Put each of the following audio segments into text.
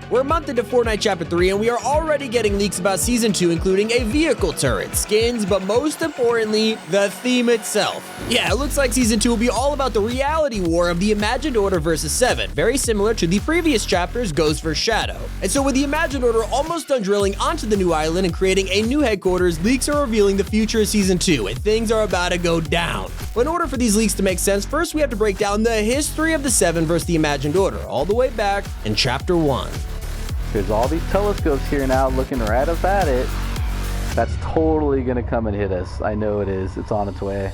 We're a month into Fortnite Chapter 3 and we are already getting leaks about Season 2, including a vehicle turret, skins, but most importantly, the theme itself. Yeah, it looks like Season 2 will be all about the reality war of the Imagined Order versus 7, very similar to the previous chapters, Ghost vs. Shadow. And so with the Imagined Order almost done drilling onto the new island and creating a new headquarters, leaks are revealing the future of Season 2, and things are about to go down. But in order for these leaks to make sense, first we have to break down the history of the 7 versus the Imagined Order, all the way back in Chapter 1. There's all these telescopes here now looking right up at it. That's totally gonna come and hit us. I know it is. It's on its way.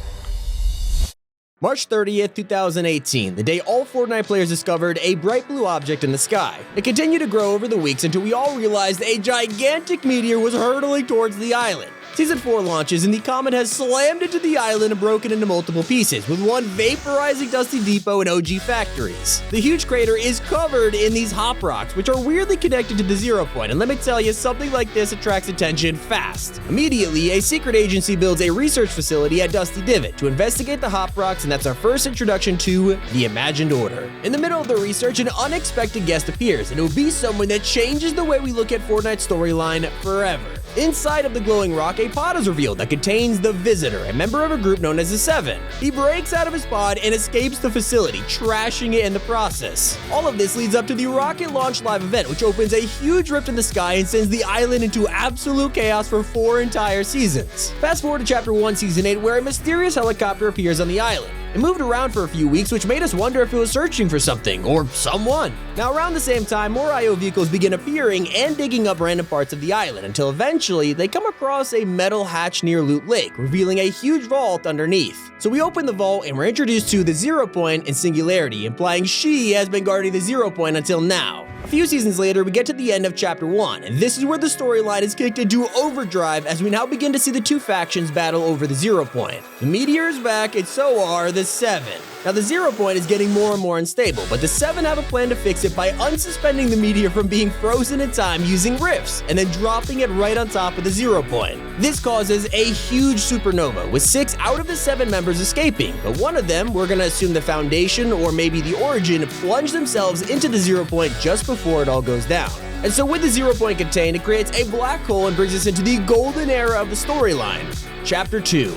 March 30th, 2018, the day all Fortnite players discovered a bright blue object in the sky. It continued to grow over the weeks until we all realized a gigantic meteor was hurtling towards the island. Season 4 launches and the comet has slammed into the island and broken into multiple pieces, with one vaporizing Dusty Depot and OG factories. The huge crater is covered in these hop rocks, which are weirdly connected to the 0 point, and let me tell you, something like this attracts attention fast. Immediately, a secret agency builds a research facility at Dusty Divot to investigate the hop rocks, and that's our first introduction to the Imagined Order. In the middle of the research, an unexpected guest appears, and it will be someone that changes the way we look at Fortnite's storyline forever. Inside of the glowing rock, a pod is revealed that contains the Visitor, a member of a group known as the 7. He breaks out of his pod and escapes the facility, trashing it in the process. All of this leads up to the rocket launch live event, which opens a huge rift in the sky and sends the island into absolute chaos for 4 entire seasons. Fast forward to Chapter 1, Season 8, where a mysterious helicopter appears on the island. It moved around for a few weeks, which made us wonder if it was searching for something or someone. Now, around the same time, more IO vehicles begin appearing and digging up random parts of the island until eventually they come across a metal hatch near Loot Lake, revealing a huge vault underneath. So we open the vault and we're introduced to the 0 point and Singularity, implying she has been guarding the 0 point until now. A few seasons later, we get to the end of Chapter 1, and this is where the storyline is kicked into overdrive as we now begin to see the two factions battle over the 0 point. The meteor is back, and so are the 7. Now, the 0 point is getting more and more unstable, but the 7 have a plan to fix it by unsuspending the meteor from being frozen in time using rifts, and then dropping it right on top of the 0 point. This causes a huge supernova, with 6 out of the 7 members escaping, but one of them, we're gonna assume the Foundation or maybe the Origin, plunge themselves into the 0 point just before it all goes down. And so with the 0 point contained, it creates a black hole and brings us into the golden era of the storyline, Chapter 2.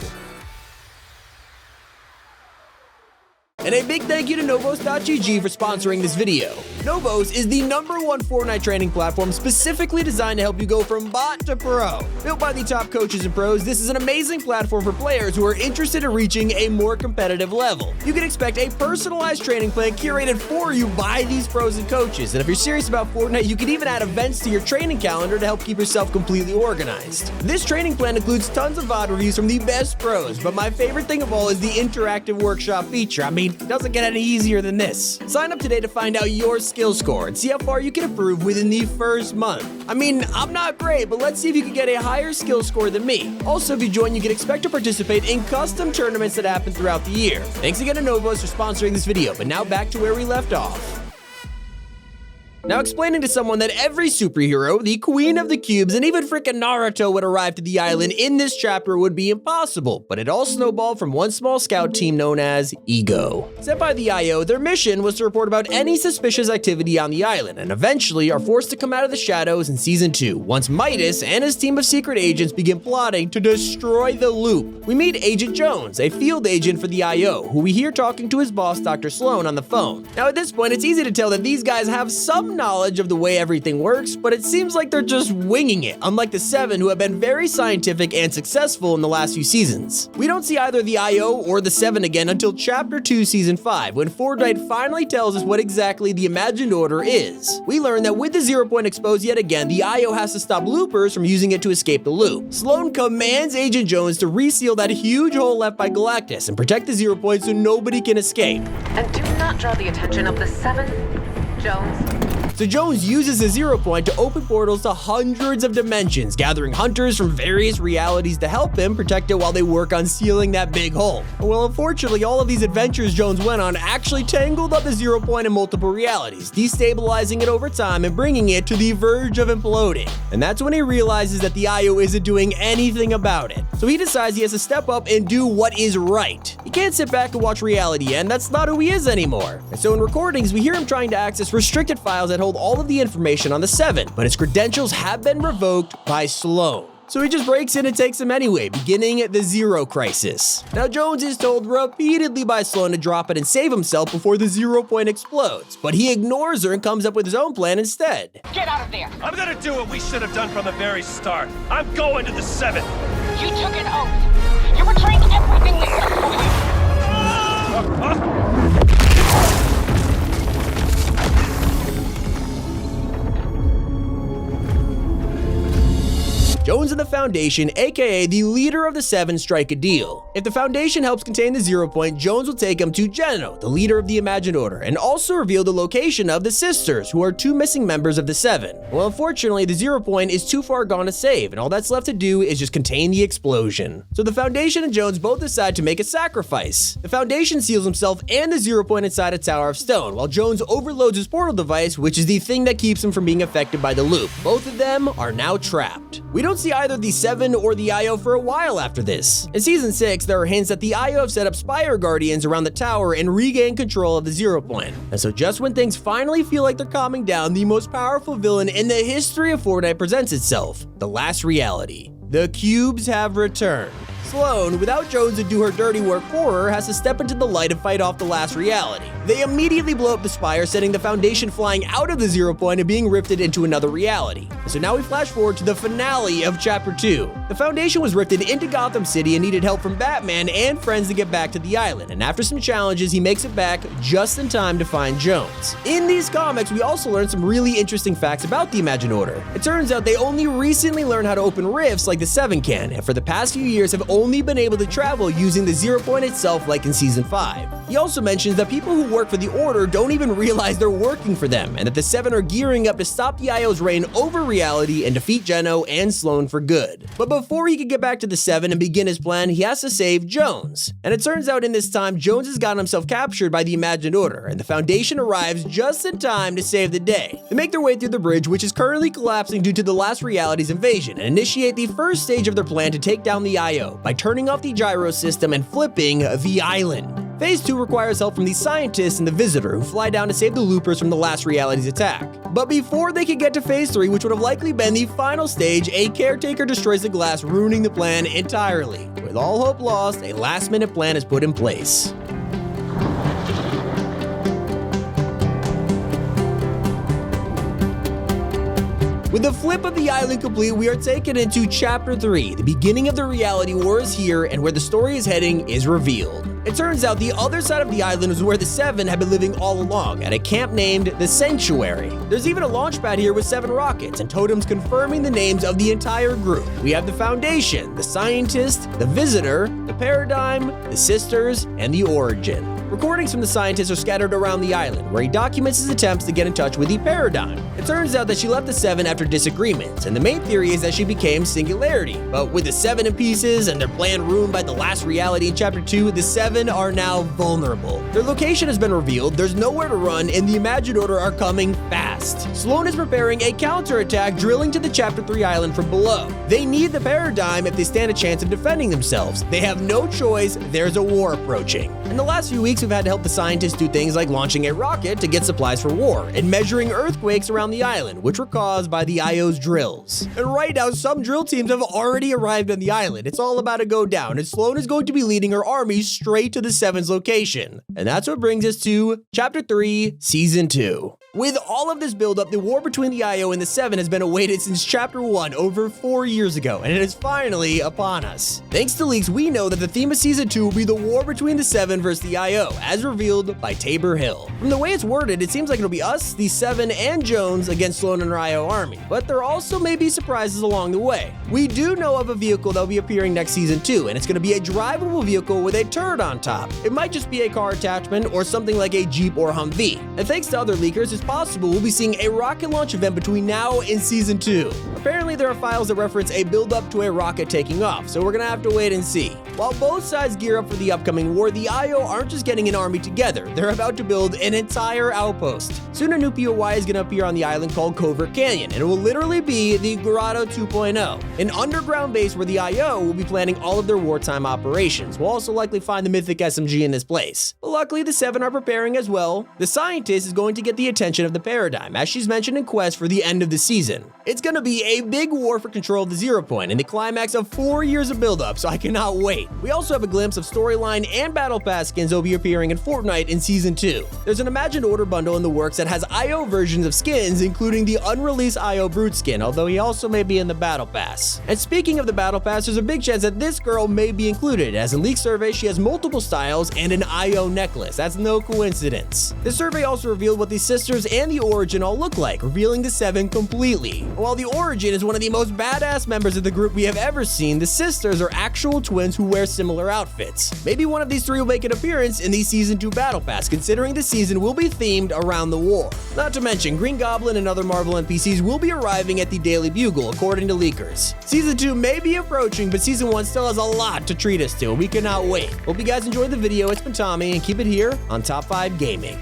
And a big thank you to Novos.gg for sponsoring this video. Novos is the #1 Fortnite training platform specifically designed to help you go from bot to pro. Built by the top coaches and pros, this is an amazing platform for players who are interested in reaching a more competitive level. You can expect a personalized training plan curated for you by these pros and coaches. And if you're serious about Fortnite, you can even add events to your training calendar to help keep yourself completely organized. This training plan includes tons of VOD reviews from the best pros, but my favorite thing of all is the interactive workshop feature. I mean, it doesn't get any easier than this. Sign up today to find out your skill score and see how far you can improve within the first month. I mean, I'm not great, but let's see if you can get a higher skill score than me. Also, if you join, you can expect to participate in custom tournaments that happen throughout the year. Thanks again to Novos for sponsoring this video, but now back to where we left off. Now, explaining to someone that every superhero, the Queen of the Cubes, and even frickin' Naruto would arrive to the island in this chapter would be impossible, but it all snowballed from one small scout team known as Ego. Sent by the IO, their mission was to report about any suspicious activity on the island, and eventually are forced to come out of the shadows in Season 2, once Midas and his team of secret agents begin plotting to destroy the loop. We meet Agent Jones, a field agent for the IO, who we hear talking to his boss, Dr. Sloan, on the phone. Now, at this point, it's easy to tell that these guys have some knowledge of the way everything works, but it seems like they're just winging it, unlike the 7 who have been very scientific and successful in the last few seasons. We don't see either the IO or the 7 again until Chapter 2, Season 5, when Fortnite finally tells us what exactly the Imagined Order is. We learn that with the 0 point exposed yet again, the IO has to stop loopers from using it to escape the loop. Sloan commands Agent Jones to reseal that huge hole left by Galactus and protect the 0 point so nobody can escape. And do not draw the attention of the 7, Jones. So Jones uses the 0 point to open portals to hundreds of dimensions, gathering hunters from various realities to help him protect it while they work on sealing that big hole. Well, unfortunately, all of these adventures Jones went on actually tangled up the 0 point in multiple realities, destabilizing it over time and bringing it to the verge of imploding. And that's when he realizes that the IO isn't doing anything about it. So he decides he has to step up and do what is right. He can't sit back and watch reality end, that's not who he is anymore. And so in recordings, we hear him trying to access restricted files that hold all of the information on the 7, but his credentials have been revoked by Sloan. So he just breaks in and takes them anyway, beginning the Zero Crisis. Now Jones is told repeatedly by Sloan to drop it and save himself before the 0 point explodes, but he ignores her and comes up with his own plan instead. Get out of there! I'm gonna do what we should have done from the very start. I'm going to the 7. You took an oath. You're betraying everything we stood for you. Jones and the Foundation, aka the leader of the 7, strike a deal. If the Foundation helps contain the 0 point, Jones will take him to Geno, the leader of the Imagined Order, and also reveal the location of the sisters, who are 2 missing members of the 7. Well, unfortunately, the 0 point is too far gone to save, and all that's left to do is just contain the explosion. So the Foundation and Jones both decide to make a sacrifice. The Foundation seals himself and the 0 point inside a tower of stone, while Jones overloads his portal device, which is the thing that keeps him from being affected by the loop. Both of them are now trapped. We don't see either the 7 or the IO for a while after this. In Season 6, there are hints that the IO have set up Spire Guardians around the tower and regain control of the 0 point. And so just when things finally feel like they're calming down, the most powerful villain in the history of Fortnite presents itself, the last reality. The cubes have returned. Sloan, without Jones to do her dirty work for her, has to step into the light and fight off the last reality. They immediately blow up the Spire, setting the Foundation flying out of the 0 point and being rifted into another reality. So now we flash forward to the finale of Chapter 2. The Foundation was rifted into Gotham City and needed help from Batman and friends to get back to the island, and after some challenges, he makes it back just in time to find Jones. In these comics, we also learn some really interesting facts about the Imagined Order. It turns out they only recently learned how to open rifts like the 7 can, and for the past few years have only been able to travel using the 0 point itself like in Season 5. He also mentions that people who work for the Order don't even realize they're working for them, and that the 7 are gearing up to stop the IO's reign over reality and defeat Geno and Sloan for good. But before he can get back to the 7 and begin his plan, he has to save Jones. And it turns out in this time, Jones has gotten himself captured by the Imagined Order, and the Foundation arrives just in time to save the day. They make their way through the bridge, which is currently collapsing due to the last reality's invasion, and initiate the first stage of their plan to take down the IO by turning off the gyro system and flipping the island. Phase 2 requires help from the scientists and the Visitor, who fly down to save the loopers from the last reality's attack. But before they can get to Phase 3, which would have likely been the final stage, a caretaker destroys the glass, ruining the plan entirely. With all hope lost, a last-minute plan is put in place. With the flip of the island complete, we are taken into Chapter 3. The beginning of the reality war is here, and where the story is heading is revealed. It turns out the other side of the island is where the 7 have been living all along, at a camp named the Sanctuary. There's even a launch pad here with 7 rockets and totems confirming the names of the entire group. We have the Foundation, the Scientist, the Visitor, the Paradigm, the Sisters, and the Origin. Recordings from the Scientist are scattered around the island, where he documents his attempts to get in touch with the Paradigm. It turns out that she left the 7 after disagreements, and the main theory is that she became Singularity. But with the 7 in pieces and their plan ruined by the last reality in Chapter 2, the 7 are now vulnerable. Their location has been revealed, there's nowhere to run, and the Imagined Order are coming fast. Sloan is preparing a counterattack, drilling to the Chapter 3 island from below. They need the Paradigm if they stand a chance of defending themselves. They have no choice, there's a war approaching. In the last few weeks, we've had to help the scientists do things like launching a rocket to get supplies for war, and measuring earthquakes around the island, which were caused by the IO's drills. And right now, some drill teams have already arrived on the island. It's all about to go down, and Sloan is going to be leading her army straight to the 7's location. And that's what brings us to Chapter 3, Season 2. With all of this buildup, the war between the IO and the 7 has been awaited since Chapter 1 over 4 years ago, and it is finally upon us. Thanks to leaks, we know that the theme of Season 2 will be the war between the 7 versus the IO, as revealed by Tabor Hill. From the way it's worded, it seems like it'll be us, the 7, and Jones against Sloan and her IO army, but there also may be surprises along the way. We do know of a vehicle that will be appearing next Season 2, and it's going to be a drivable vehicle with a turret on top. It might just be a car attachment or something like a Jeep or Humvee. And thanks to other leakers, it's possible we'll be seeing a rocket launch event between now and Season 2. Apparently there are files that reference a build-up to a rocket taking off, so we're gonna have to wait and see. While both sides gear up for the upcoming war, the IO aren't just getting an army together, they're about to build an entire outpost. Soon a new POI is gonna appear on the island called Covert Canyon, and it will literally be the Grotto 2.0, an underground base where the IO will be planning all of their wartime operations. We'll also likely find the mythic SMG in this place. But luckily the 7 are preparing as well. The Scientist is going to get the attention expansion of the paradigm, as she's mentioned in Quest for the end of the season. It's gonna be a big war for control of the Zero Point and the climax of 4 years of build-up, so I cannot wait. We also have a glimpse of storyline and Battle Pass skins that will be appearing in Fortnite in Season 2. There's an Imagined Order bundle in the works that has IO versions of skins, including the unreleased IO Brute skin, although he also may be in the Battle Pass. And speaking of the Battle Pass, there's a big chance that this girl may be included, as in leaked surveys she has multiple styles and an IO necklace. That's no coincidence. The survey also revealed what the sisters and the Origin all look like, revealing the 7 completely. While the Origin is one of the most badass members of the group we have ever seen, the sisters are actual twins who wear similar outfits. Maybe one of these 3 will make an appearance in the Season 2 Battle Pass, considering the season will be themed around the war. Not to mention, Green Goblin and other Marvel NPCs will be arriving at the Daily Bugle, according to leakers. Season 2 may be approaching, but Season 1 still has a lot to treat us to. We cannot wait. Hope you guys enjoyed the video. It's been Tommy, and keep it here on Top 5 Gaming.